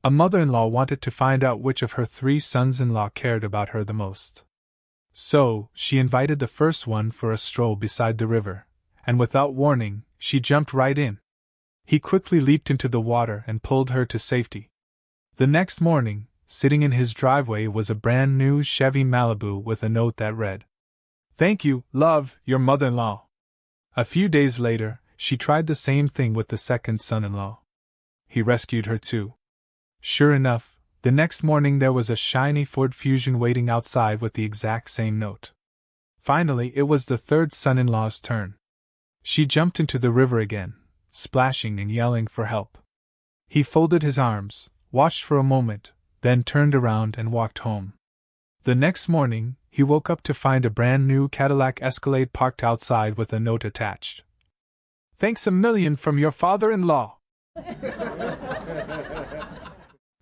A mother-in-law wanted to find out which of her 3 sons-in-law cared about her the most. So, she invited the first one for a stroll beside the river, and without warning, she jumped right in. He quickly leaped into the water and pulled her to safety. The next morning, sitting in his driveway was a brand new Chevy Malibu with a note that read, "Thank you, love, your mother-in-law." A few days later, she tried the same thing with the second son-in-law. He rescued her too. Sure enough, the next morning there was a shiny Ford Fusion waiting outside with the exact same note. Finally, it was the third son-in-law's turn. She jumped into the river again, splashing and yelling for help. He folded his arms, watched for a moment, then turned around and walked home. The next morning, he woke up to find a brand new Cadillac Escalade parked outside with a note attached. "Thanks a million from your father-in-law."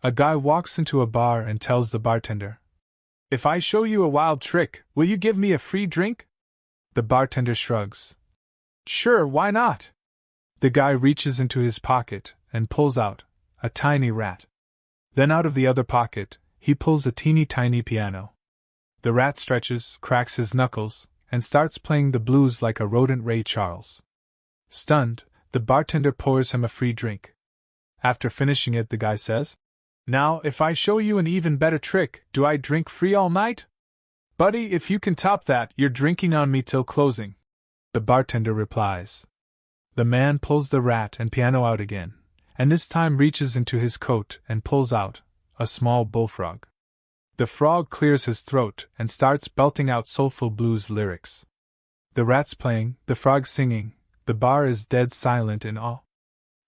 A guy walks into a bar and tells the bartender, "If I show you a wild trick, will you give me a free drink?" The bartender shrugs. "Sure, why not?" The guy reaches into his pocket and pulls out a tiny rat. Then out of the other pocket, he pulls a teeny-tiny piano. The rat stretches, cracks his knuckles, and starts playing the blues like a rodent Ray Charles. Stunned, the bartender pours him a free drink. After finishing it, the guy says, "Now, if I show you an even better trick, do I drink free all night?" "Buddy, if you can top that, you're drinking on me till closing," the bartender replies. The man pulls the rat and piano out again, and this time reaches into his coat and pulls out a small bullfrog. The frog clears his throat and starts belting out soulful blues lyrics. The rat's playing, the frog's singing, the bar is dead silent in awe.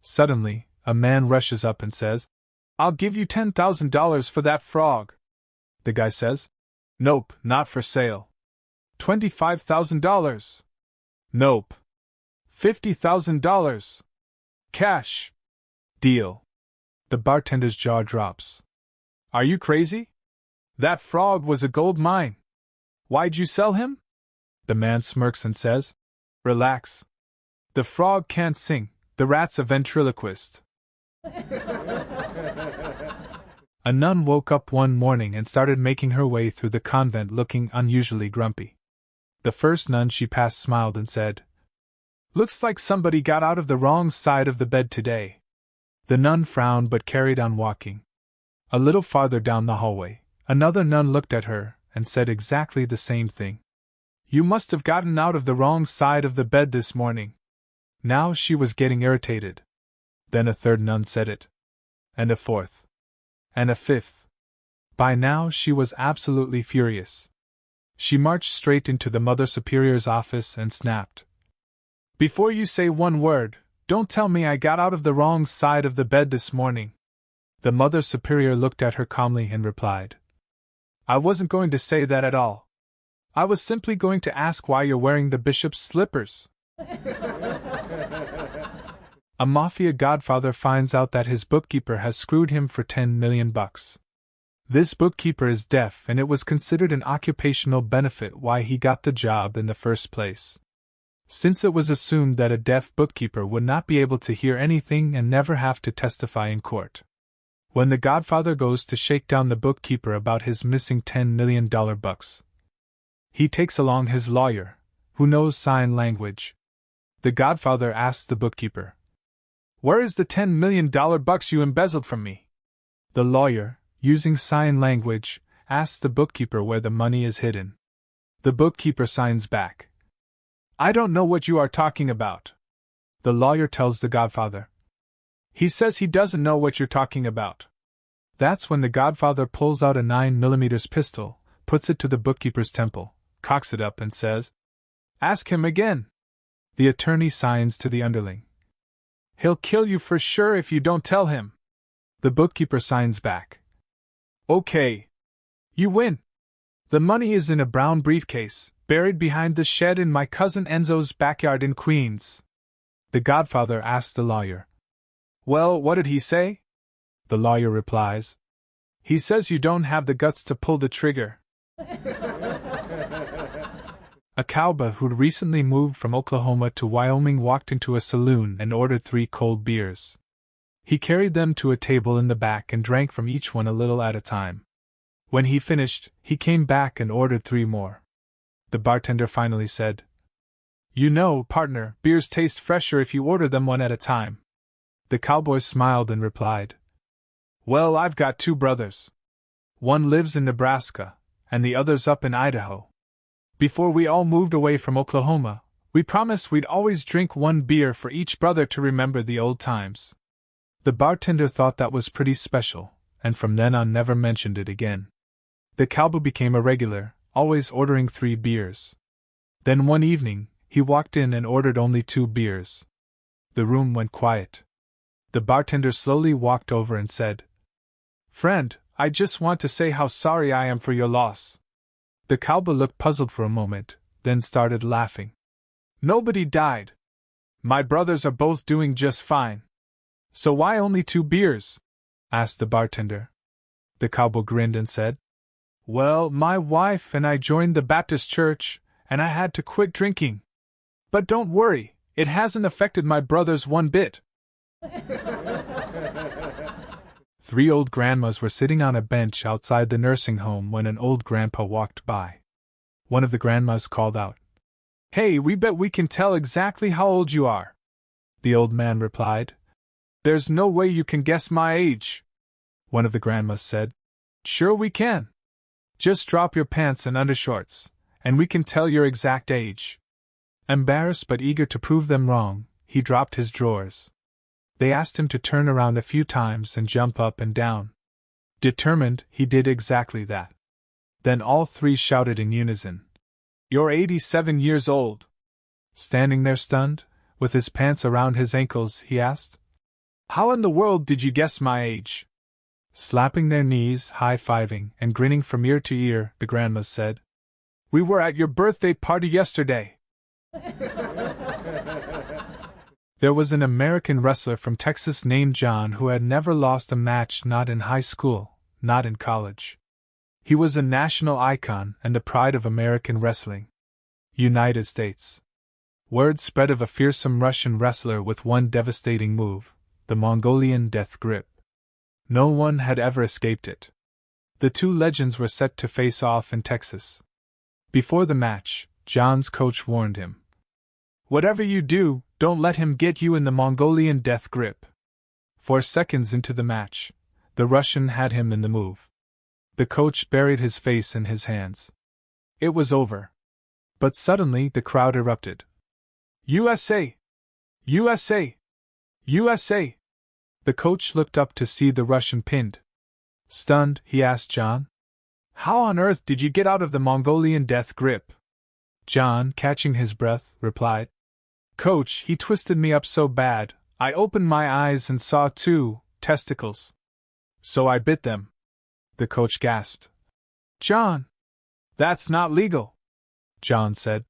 Suddenly, a man rushes up and says, "I'll give you $10,000 for that frog." The guy says, "Nope, not for sale." "$25,000. "Nope." $50,000. "Cash." "Deal." The bartender's jaw drops. "Are you crazy? That frog was a gold mine. Why'd you sell him?" The man smirks and says, "Relax. The frog can't sing, the rat's a ventriloquist." A nun woke up one morning and started making her way through the convent looking unusually grumpy. The first nun she passed smiled and said, "Looks like somebody got out of the wrong side of the bed today." The nun frowned but carried on walking. A little farther down the hallway, another nun looked at her and said exactly the same thing. "You must have gotten out of the wrong side of the bed this morning." Now she was getting irritated. Then a third nun said it. And a fourth. And a fifth. By now she was absolutely furious. She marched straight into the Mother Superior's office and snapped, "Before you say one word, don't tell me I got out of the wrong side of the bed this morning." The Mother Superior looked at her calmly and replied, "I wasn't going to say that at all. I was simply going to ask why you're wearing the bishop's slippers." A mafia godfather finds out that his bookkeeper has screwed him for $10 million. This bookkeeper is deaf, and it was considered an occupational benefit why he got the job in the first place. Since it was assumed that a deaf bookkeeper would not be able to hear anything and never have to testify in court. When the godfather goes to shake down the bookkeeper about his missing $10 million bucks, he takes along his lawyer, who knows sign language. The godfather asks the bookkeeper, "Where is the $10 million bucks you embezzled from me?" The lawyer, using sign language, asks the bookkeeper where the money is hidden. The bookkeeper signs back, "I don't know what you are talking about." The lawyer tells the godfather, "He says he doesn't know what you're talking about." That's when the godfather pulls out a 9mm pistol, puts it to the bookkeeper's temple, cocks it up and says, "Ask him again." The attorney signs to the underling, "He'll kill you for sure if you don't tell him." The bookkeeper signs back, "Okay. You win. The money is in a brown briefcase, buried behind the shed in my cousin Enzo's backyard in Queens." The godfather asks the lawyer, "Well, what did he say?" The lawyer replies, "He says you don't have the guts to pull the trigger." A cowboy who'd recently moved from Oklahoma to Wyoming walked into a saloon and ordered 3 cold beers. He carried them to a table in the back and drank from each one a little at a time. When he finished, he came back and ordered 3 more. The bartender finally said, "You know, partner, beers taste fresher if you order them one at a time." The cowboy smiled and replied, "Well, I've got 2 brothers. One lives in Nebraska, and the other's up in Idaho. Before we all moved away from Oklahoma, we promised we'd always drink 1 beer for each brother to remember the old times." The bartender thought that was pretty special, and from then on never mentioned it again. The cowboy became a regular, always ordering 3 beers. Then one evening, he walked in and ordered only 2 beers. The room went quiet. The bartender slowly walked over and said, "Friend, I just want to say how sorry I am for your loss." The cowboy looked puzzled for a moment, then started laughing. "Nobody died. My brothers are both doing just fine. So why only 2 beers?" asked the bartender. The cowboy grinned and said, "Well, my wife and I joined the Baptist church, and I had to quit drinking. But don't worry, it hasn't affected my brothers one bit." 3 old grandmas were sitting on a bench outside the nursing home when an old grandpa walked by. One of the grandmas called out, "Hey, we bet we can tell exactly how old you are." The old man replied, "There's no way you can guess my age." One of the grandmas said, "Sure we can. Just drop your pants and undershorts, and we can tell your exact age." Embarrassed but eager to prove them wrong, he dropped his drawers. They asked him to turn around a few times and jump up and down. Determined, he did exactly that. Then all 3 shouted in unison, "You're 87 years old." Standing there stunned, with his pants around his ankles, he asked, "How in the world did you guess my age?" Slapping their knees, high-fiving, and grinning from ear to ear, the grandmas said, "We were at your birthday party yesterday." There was an American wrestler from Texas named John who had never lost a match, not in high school, not in college. He was a national icon and the pride of American wrestling. United States. Word spread of a fearsome Russian wrestler with one devastating move, the Mongolian death grip. No one had ever escaped it. The 2 legends were set to face off in Texas. Before the match, John's coach warned him, "Whatever you do, don't let him get you in the Mongolian death grip." 4 seconds into the match, the Russian had him in the move. The coach buried his face in his hands. It was over. But suddenly the crowd erupted. "USA! USA! USA!" The coach looked up to see the Russian pinned. Stunned, he asked John, "How on earth did you get out of the Mongolian death grip?" John, catching his breath, replied, "Coach, he twisted me up so bad, I opened my eyes and saw 2 testicles. So I bit them." The coach gasped. "John! That's not legal," John said.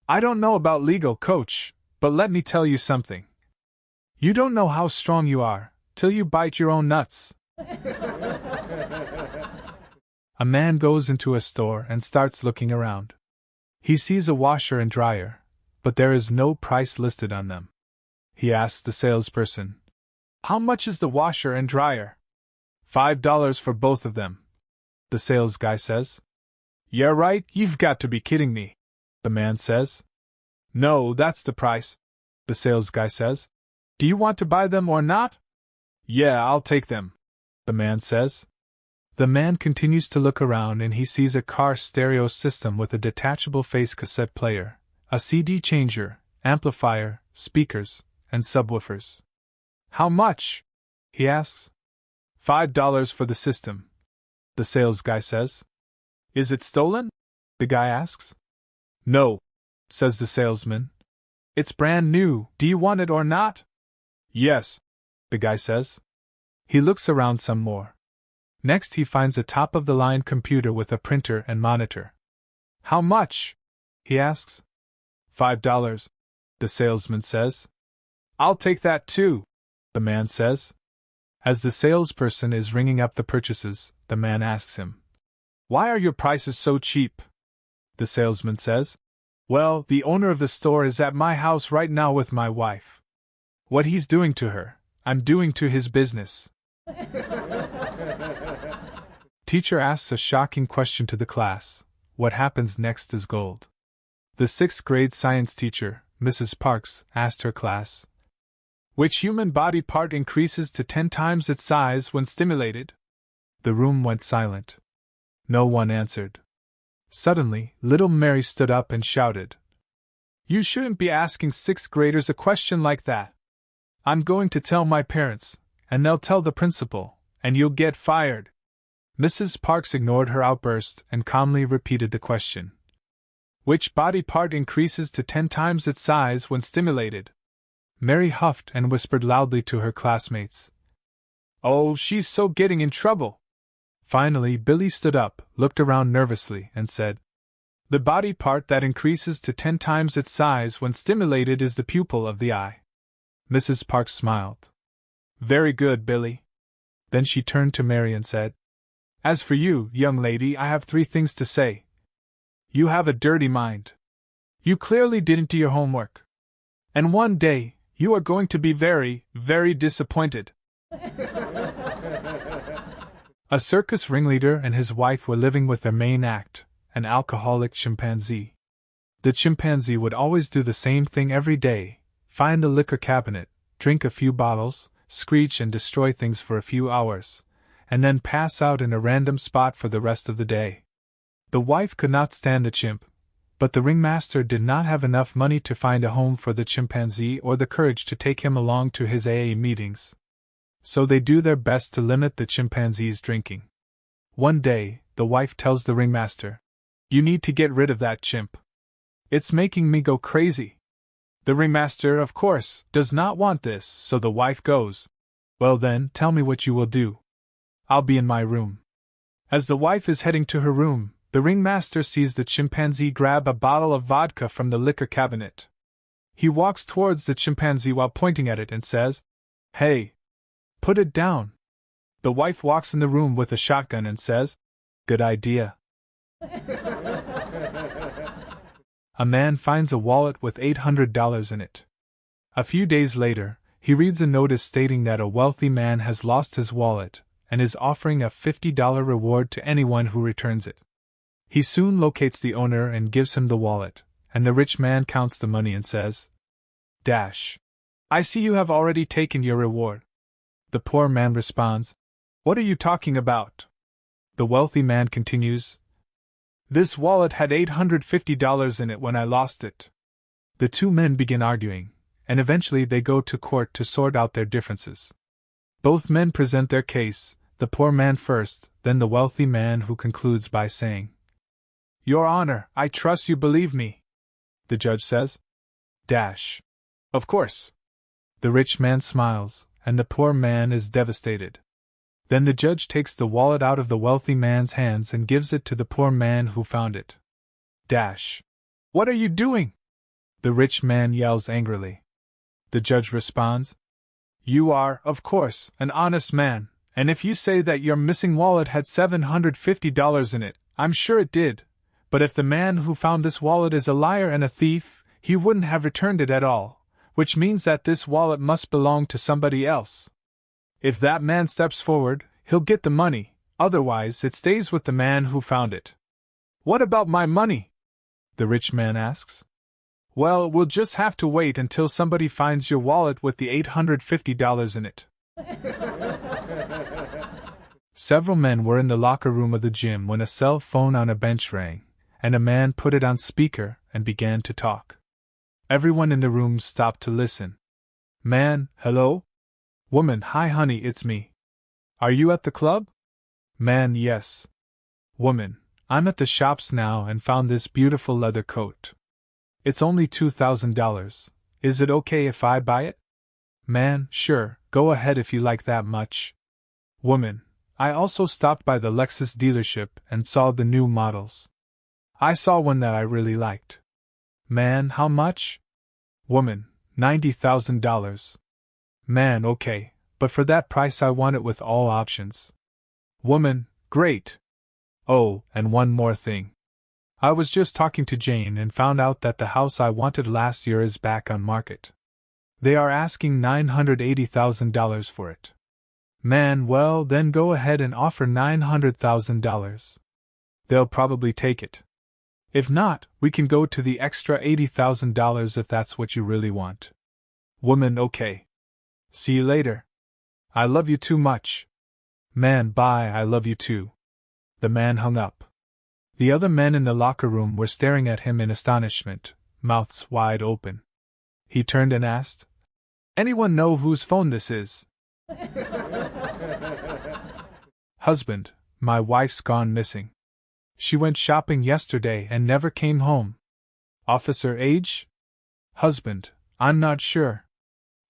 "I don't know about legal, Coach, but let me tell you something. You don't know how strong you are, till you bite your own nuts." A man goes into a store and starts looking around. He sees a washer and dryer, but there is no price listed on them. He asks the salesperson, "How much is the washer and dryer?" $5 for both of them," the sales guy says. "Yeah, right, you've got to be kidding me," the man says. "No, that's the price," the sales guy says. "Do you want to buy them or not?" "Yeah, I'll take them," the man says. The man continues to look around and he sees a car stereo system with a detachable face cassette player, a CD changer, amplifier, speakers, and subwoofers. "How much?" he asks. $5 for the system," the sales guy says. "Is it stolen?" the guy asks. "No," says the salesman. "It's brand new, do you want it or not?" "Yes," the guy says. He looks around some more. Next he finds a top-of-the-line computer with a printer and monitor. "How much?" he asks. $5, the salesman says. "I'll take that too," the man says. As the salesperson is ringing up the purchases, the man asks him, "Why are your prices so cheap?" The salesman says, "Well, the owner of the store is at my house right now with my wife. What he's doing to her, I'm doing to his business. Teacher asks a shocking question to the class. What happens next is gold. The 6th grade science teacher, Mrs. Parks, asked her class, which human body part increases to 10 times its size when stimulated? The room went silent. No one answered. Suddenly, little Mary stood up and shouted, You shouldn't be asking 6th graders a question like that. I'm going to tell my parents, and they'll tell the principal, and you'll get fired. Mrs. Parks ignored her outburst and calmly repeated the question. Which body part increases to 10 times its size when stimulated? Mary huffed and whispered loudly to her classmates. Oh, she's so getting in trouble. Finally, Billy stood up, looked around nervously, and said, The body part that increases to 10 times its size when stimulated is the pupil of the eye. Mrs. Parks smiled. Very good, Billy. Then she turned to Mary and said, As for you, young lady, I have 3 things to say. You have a dirty mind. You clearly didn't do your homework. And one day, you are going to be very, very disappointed. A circus ringleader and his wife were living with their main act, an alcoholic chimpanzee. The chimpanzee would always do the same thing every day, find the liquor cabinet, drink a few bottles, screech and destroy things for a few hours, and then pass out in a random spot for the rest of the day. The wife could not stand the chimp, but the ringmaster did not have enough money to find a home for the chimpanzee or the courage to take him along to his AA meetings. So they do their best to limit the chimpanzee's drinking. One day, the wife tells the ringmaster, You need to get rid of that chimp. It's making me go crazy. The ringmaster, of course, does not want this, so the wife goes, Well then, tell me what you will do. I'll be in my room. As the wife is heading to her room, the ringmaster sees the chimpanzee grab a bottle of vodka from the liquor cabinet. He walks towards the chimpanzee while pointing at it and says, Hey! Put it down. The wife walks in the room with a shotgun and says, Good idea. A man finds a wallet with $800 in it. A few days later, he reads a notice stating that a wealthy man has lost his wallet and is offering a $50 reward to anyone who returns it. He soon locates the owner and gives him the wallet, and the rich man counts the money and says, I see you have already taken your reward. The poor man responds, What are you talking about? The wealthy man continues, This wallet had $850 in it when I lost it. The 2 men begin arguing, and eventually they go to court to sort out their differences. Both men present their case, the poor man first, then the wealthy man, who concludes by saying, Your Honor, I trust you believe me. The judge says, Of course. The rich man smiles, and the poor man is devastated. Then the judge takes the wallet out of the wealthy man's hands and gives it to the poor man who found it. What are you doing? The rich man yells angrily. The judge responds, You are, of course, an honest man, and if you say that your missing wallet had $750 in it, I'm sure it did, but if the man who found this wallet is a liar and a thief, he wouldn't have returned it at all, which means that this wallet must belong to somebody else. If that man steps forward, he'll get the money, otherwise it stays with the man who found it. What about my money? The rich man asks. Well, we'll just have to wait until somebody finds your wallet with the $850 in it. Several men were in the locker room of the gym when a cell phone on a bench rang, and a man put it on speaker and began to talk. Everyone in the room stopped to listen. Man, hello? Woman, hi honey, it's me. Are you at the club? Man, yes. Woman, I'm at the shops now and found this beautiful leather coat. It's only $2,000. Is it okay if I buy it? Man, sure, go ahead if you like that much. Woman, I also stopped by the Lexus dealership and saw the new models. I saw one that I really liked. Man, how much? Woman, $90,000. Man, okay, but for that price I want it with all options. Woman, great. Oh, and one more thing. I was just talking to Jane and found out that the house I wanted last year is back on market. They are asking $980,000 for it. Man, well, then go ahead and offer $900,000. They'll probably take it. If not, we can go to the extra $80,000 if that's what you really want. Woman, okay. See you later. I love you too much. Man, bye, I love you too. The man hung up. The other men in the locker room were staring at him in astonishment, mouths wide open. He turned and asked, "Anyone know whose phone this is?" Husband, my wife's gone missing. She went shopping yesterday and never came home. Officer, age? Husband, I'm not sure.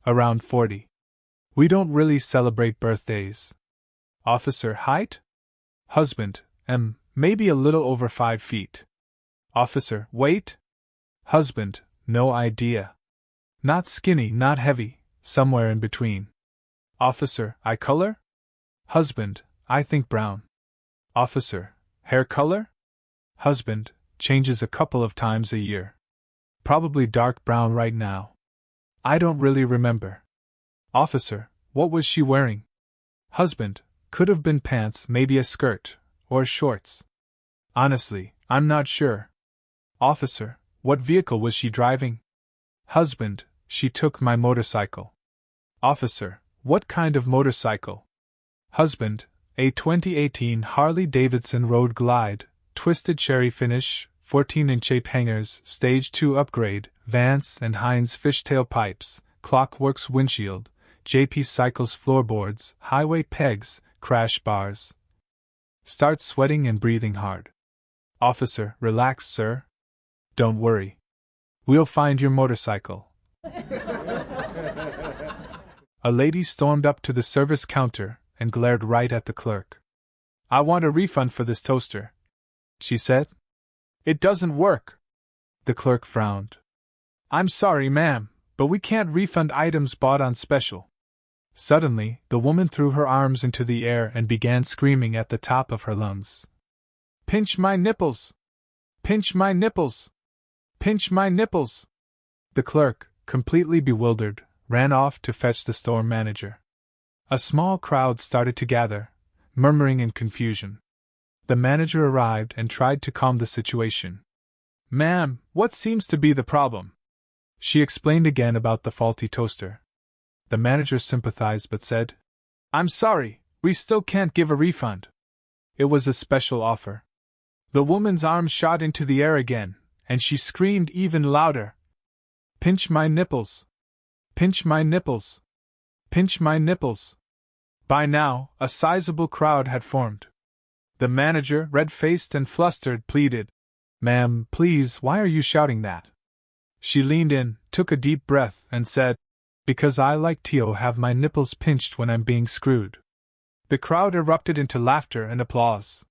Around 40. We don't really celebrate birthdays. Officer, height? Husband, maybe a little over 5 feet. Officer, weight? Husband, no idea. Not skinny, not heavy, somewhere in between. Officer, eye color? Husband, I think brown. Officer, hair color? Husband, changes a couple of times a year. Probably dark brown right now. I don't really remember. Officer, what was she wearing? Husband, could have been pants, maybe a skirt, or shorts. Honestly, I'm not sure. Officer, what vehicle was she driving? Husband, she took my motorcycle. Officer, what kind of motorcycle? Husband, a 2018 Harley-Davidson Road Glide, twisted cherry finish, 14-inch ape hangers, Stage 2 upgrade, Vance and Heinz fishtail pipes, Clockworks windshield, JP Cycles floorboards, highway pegs, crash bars. Starts sweating and breathing hard. Officer, relax, sir. Don't worry. We'll find your motorcycle. A lady stormed up to the service counter and glared right at the clerk. I want a refund for this toaster, she said. It doesn't work. The clerk frowned. I'm sorry, ma'am, but we can't refund items bought on special. Suddenly, the woman threw her arms into the air and began screaming at the top of her lungs. Pinch my nipples! Pinch my nipples! Pinch my nipples! The clerk, completely bewildered, ran off to fetch the store manager. A small crowd started to gather, murmuring in confusion. The manager arrived and tried to calm the situation. Ma'am, what seems to be the problem? She explained again about the faulty toaster. The manager sympathized but said, I'm sorry, we still can't give a refund. It was a special offer. The woman's arm shot into the air again, and she screamed even louder. Pinch my nipples! Pinch my nipples! Pinch my nipples! By now, a sizable crowd had formed. The manager, red-faced and flustered, pleaded, Ma'am, please, why are you shouting that? She leaned in, took a deep breath, and said, Because I like to have my nipples pinched when I'm being screwed. The crowd erupted into laughter and applause.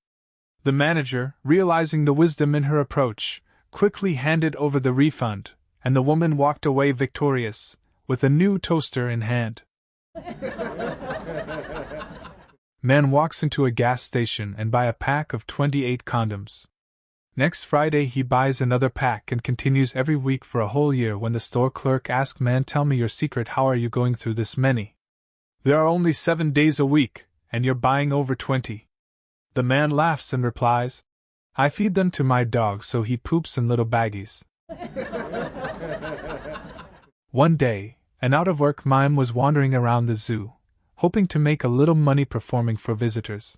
The manager, realizing the wisdom in her approach, quickly handed over the refund, and the woman walked away victorious, with a new toaster in hand. Man walks into a gas station and buys a pack of 28 condoms. Next Friday he buys another pack and continues every week for a whole year. When the store clerk asks, Man, tell me your secret, how are you going through this many? There are only 7 days a week, and you're buying over 20. The man laughs and replies, I feed them to my dog so he poops in little baggies. One day, an out-of-work mime was wandering around the zoo, hoping to make a little money performing for visitors.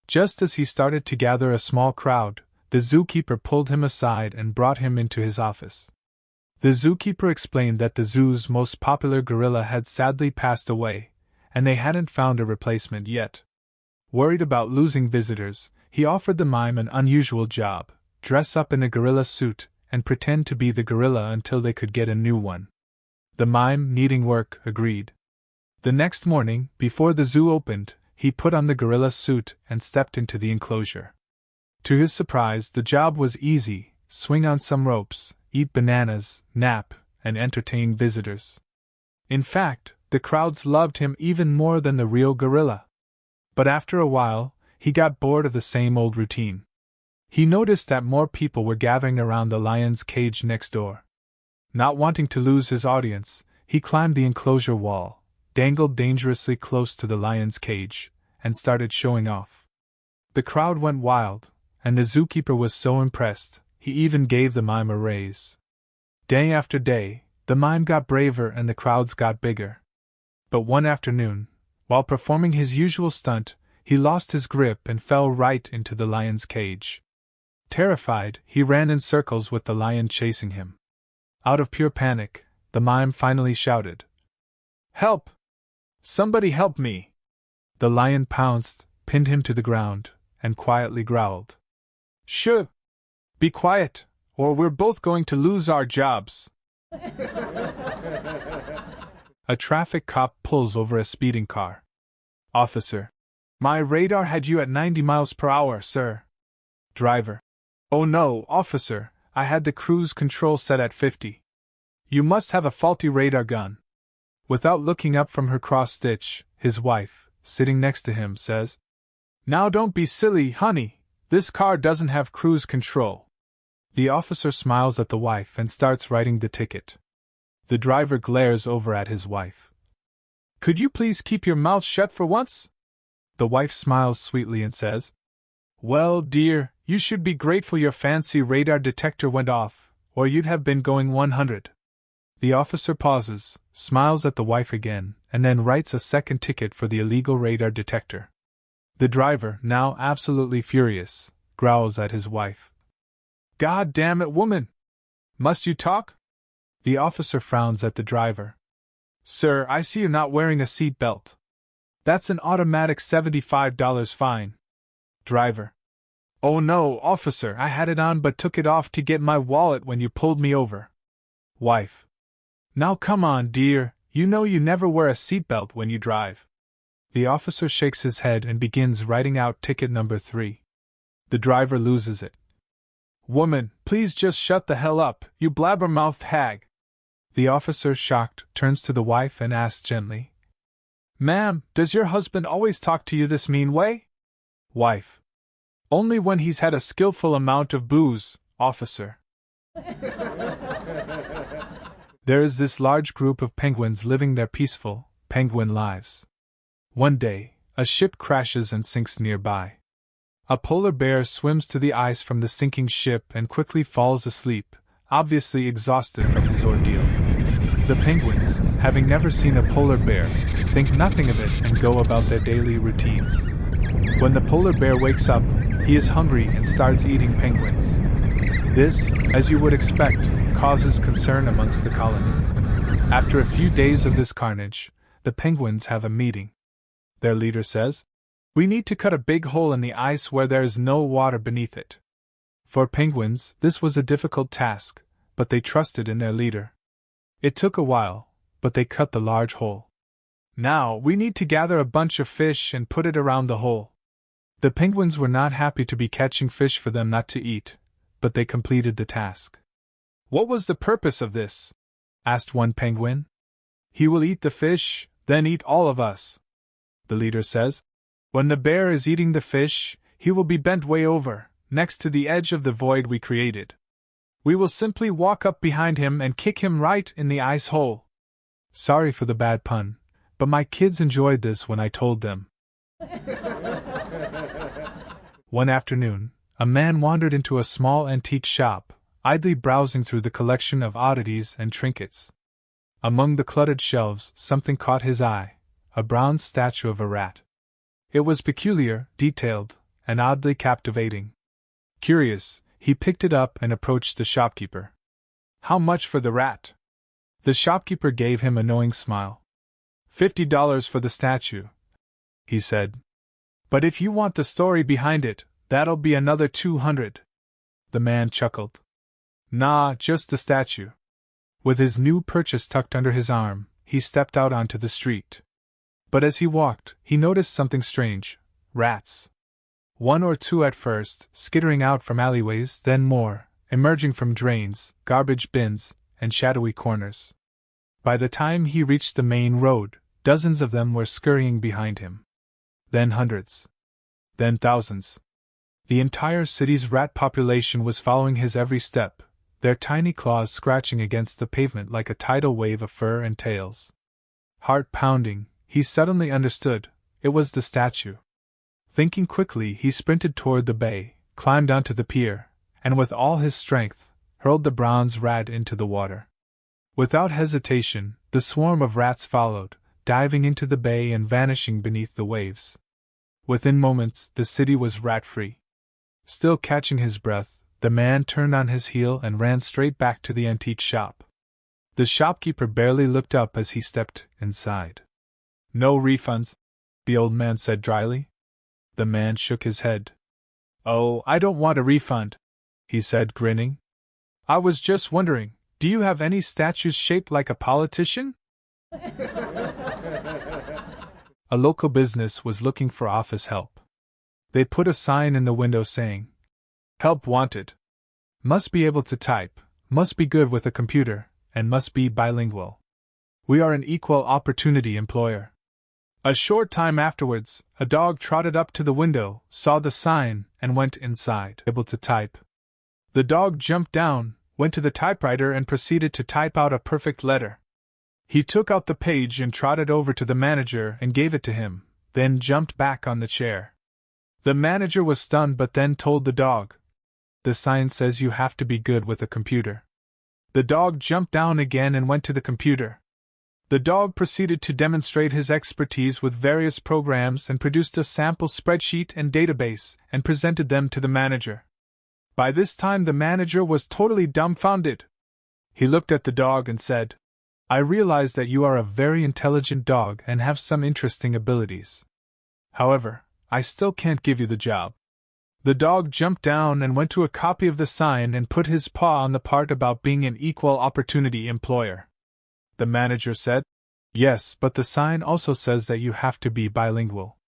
Just as he started to gather a small crowd, the zookeeper pulled him aside and brought him into his office. The zookeeper explained that the zoo's most popular gorilla had sadly passed away, and they hadn't found a replacement yet. Worried about losing visitors, he offered the mime an unusual job: dress up in a gorilla suit and pretend to be the gorilla until they could get a new one. The mime, needing work, agreed. The next morning, before the zoo opened, he put on the gorilla suit and stepped into the enclosure. To his surprise, the job was easy: swing on some ropes, eat bananas, nap, and entertain visitors. In fact, the crowds loved him even more than the real gorilla. But after a while, he got bored of the same old routine. He noticed that more people were gathering around the lion's cage next door. Not wanting to lose his audience, He climbed the enclosure wall, dangled dangerously close to the lion's cage, and started showing off. The crowd went wild, and the zookeeper was so impressed, he even gave the mime a raise. Day after day, the mime got braver and the crowds got bigger. But one afternoon, while performing his usual stunt, he lost his grip and fell right into the lion's cage. Terrified, he ran in circles with the lion chasing him. Out of pure panic, the mime finally shouted, "Help! Somebody help me!" The lion pounced, pinned him to the ground, and quietly growled, "Shh! Be quiet, or we're both going to lose our jobs." A traffic cop pulls over a speeding car. "Officer, my radar had you at 90 miles per hour, sir." Driver, "Oh no, officer, I had the cruise control set at 50. You must have a faulty radar gun." Without looking up from her cross-stitch, his wife, sitting next to him, says, "Now don't be silly, honey, this car doesn't have cruise control." The officer smiles at the wife and starts writing the ticket. The driver glares over at his wife. "Could you please keep your mouth shut for once?" The wife smiles sweetly and says, "Well, dear, you should be grateful your fancy radar detector went off, or you'd have been going 100. The officer pauses, smiles at the wife again, and then writes a second ticket for the illegal radar detector. The driver, now absolutely furious, growls at his wife. "God damn it, woman! Must you talk?" The officer frowns at the driver. "Sir, I see you're not wearing a seat belt. That's an automatic $75 fine." Driver, "Oh no, officer, I had it on but took it off to get my wallet when you pulled me over." Wife, "Now come on, dear, you know you never wear a seatbelt when you drive." The officer shakes his head and begins writing out ticket number 3. The driver loses it. "Woman, please just shut the hell up, you blabbermouthed hag." The officer, shocked, turns to the wife and asks gently, "Ma'am, does your husband always talk to you this mean way?" Wife, "Only when he's had a skillful amount of booze, officer." There is this large group of penguins living their peaceful, penguin lives. One day, a ship crashes and sinks nearby. A polar bear swims to the ice from the sinking ship and quickly falls asleep, obviously exhausted from his ordeal. The penguins, having never seen a polar bear, think nothing of it and go about their daily routines. When the polar bear wakes up, he is hungry and starts eating penguins. This, as you would expect, causes concern amongst the colony. After a few days of this carnage, the penguins have a meeting. Their leader says, "We need to cut a big hole in the ice where there is no water beneath it." For penguins, this was a difficult task, but they trusted in their leader. It took a while, but they cut the large hole. "Now, we need to gather a bunch of fish and put it around the hole." The penguins were not happy to be catching fish for them not to eat, but they completed the task. "What was the purpose of this?" asked one penguin. "He will eat the fish, then eat all of us." The leader says, "When the bear is eating the fish, he will be bent way over, next to the edge of the void we created. We will simply walk up behind him and kick him right in the ice hole." Sorry for the bad pun, but my kids enjoyed this when I told them. One afternoon, a man wandered into a small antique shop, idly browsing through the collection of oddities and trinkets. Among the cluttered shelves, something caught his eye, a bronze statue of a rat. It was peculiar, detailed, and oddly captivating. Curious, he picked it up and approached the shopkeeper. "How much for the rat?" The shopkeeper gave him a knowing smile. $50 for the statue," he said. "But if you want the story behind it, that'll be another 200. The man chuckled. "Nah, just the statue." With his new purchase tucked under his arm, he stepped out onto the street. But as he walked, he noticed something strange: rats. One or two at first, skittering out from alleyways, then more, emerging from drains, garbage bins, and shadowy corners. By the time he reached the main road, dozens of them were scurrying behind him. Then hundreds. Then thousands. The entire city's rat population was following his every step, their tiny claws scratching against the pavement like a tidal wave of fur and tails. Heart pounding, he suddenly understood. It was the statue. Thinking quickly, he sprinted toward the bay, climbed onto the pier, and with all his strength, hurled the bronze rat into the water. Without hesitation, the swarm of rats followed, diving into the bay and vanishing beneath the waves. Within moments, the city was rat-free. Still catching his breath, the man turned on his heel and ran straight back to the antique shop. The shopkeeper barely looked up as he stepped inside. "No refunds," the old man said dryly. The man shook his head. "Oh, I don't want a refund," he said, grinning. "I was just wondering, do you have any statues shaped like a politician?" A local business was looking for office help. They put a sign in the window saying, "Help wanted. Must be able to type, must be good with a computer, and must be bilingual. We are an equal opportunity employer." A short time afterwards, a dog trotted up to the window, saw the sign, and went inside. Able to type. The dog jumped down, went to the typewriter and proceeded to type out a perfect letter. He took out the page and trotted over to the manager and gave it to him, then jumped back on the chair. The manager was stunned but then told the dog, "The sign says you have to be good with a computer." The dog jumped down again and went to the computer. The dog proceeded to demonstrate his expertise with various programs and produced a sample spreadsheet and database and presented them to the manager. By this time the manager was totally dumbfounded. He looked at the dog and said, "I realize that you are a very intelligent dog and have some interesting abilities. However, I still can't give you the job." The dog jumped down and went to a copy of the sign and put his paw on the part about being an equal opportunity employer. The manager said, "Yes, but the sign also says that you have to be bilingual."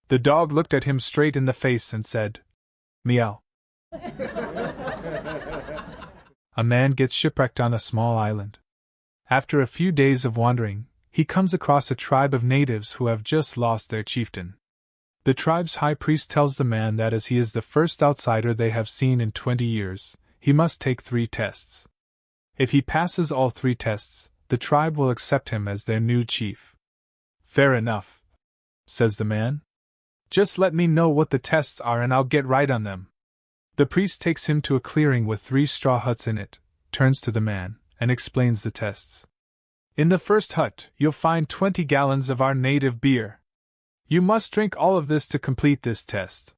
The dog looked at him straight in the face and said, "Meow." A man gets shipwrecked on a small island. After a few days of wandering, he comes across a tribe of natives who have just lost their chieftain. The tribe's high priest tells the man that as he is the first outsider they have seen in 20 years, he must take 3 tests. If he passes all 3 tests, the tribe will accept him as their new chief. "Fair enough," says the man. "Just let me know what the tests are and I'll get right on them." The priest takes him to a clearing with 3 straw huts in it, turns to the man, and explains the tests. "In the first hut, you'll find 20 gallons of our native beer. You must drink all of this to complete this test.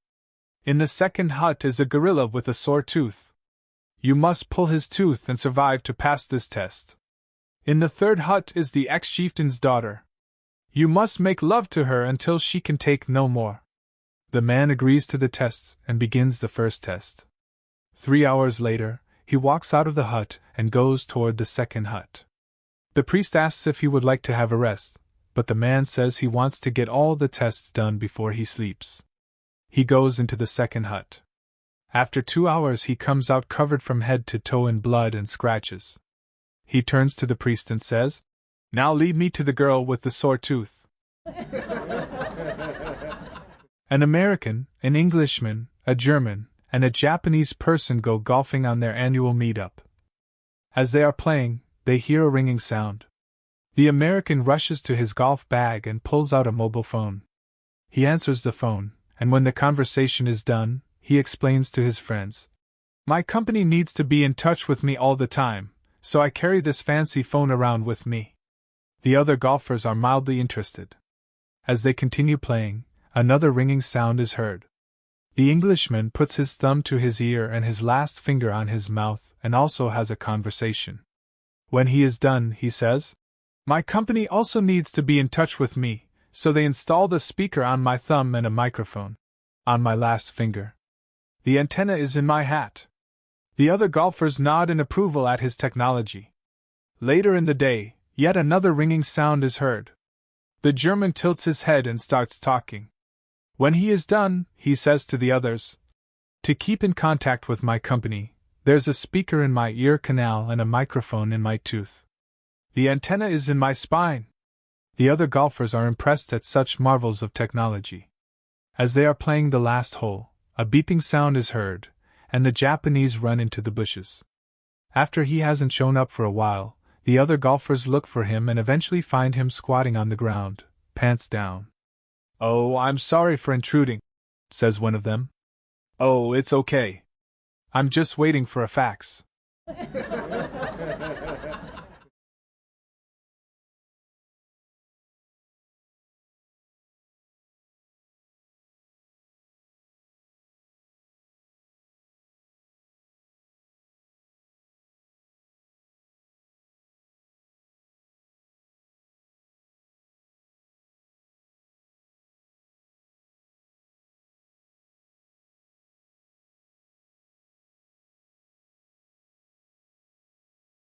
In the second hut is a gorilla with a sore tooth. You must pull his tooth and survive to pass this test. In the third hut is the ex-chieftain's daughter. You must make love to her until she can take no more." The man agrees to the tests and begins the first test. 3 hours later, he walks out of the hut and goes toward the second hut. The priest asks if he would like to have a rest, but the man says he wants to get all the tests done before he sleeps. He goes into the second hut. After 2 hours he comes out covered from head to toe in blood and scratches. He turns to the priest and says, "Now lead me to the girl with the sore tooth." An American, an Englishman, a German, and a Japanese person go golfing on their annual meet-up. As they are playing, they hear a ringing sound. The American rushes to his golf bag and pulls out a mobile phone. He answers the phone, and when the conversation is done, he explains to his friends, "My company needs to be in touch with me all the time, so I carry this fancy phone around with me." The other golfers are mildly interested. As they continue playing, another ringing sound is heard. The Englishman puts his thumb to his ear and his last finger on his mouth and also has a conversation. When he is done, he says, "My company also needs to be in touch with me, so they installed a speaker on my thumb and a microphone on my last finger. The antenna is in my hat." The other golfers nod in approval at his technology. Later in the day, yet another ringing sound is heard. The German tilts his head and starts talking. When he is done, he says to the others, "To keep in contact with my company, there's a speaker in my ear canal and a microphone in my tooth. The antenna is in my spine." The other golfers are impressed at such marvels of technology. As they are playing the last hole, a beeping sound is heard, and the Japanese run into the bushes. After he hasn't shown up for a while, the other golfers look for him and eventually find him squatting on the ground, pants down. "Oh, I'm sorry for intruding," says one of them. "Oh, it's okay. I'm just waiting for a fax."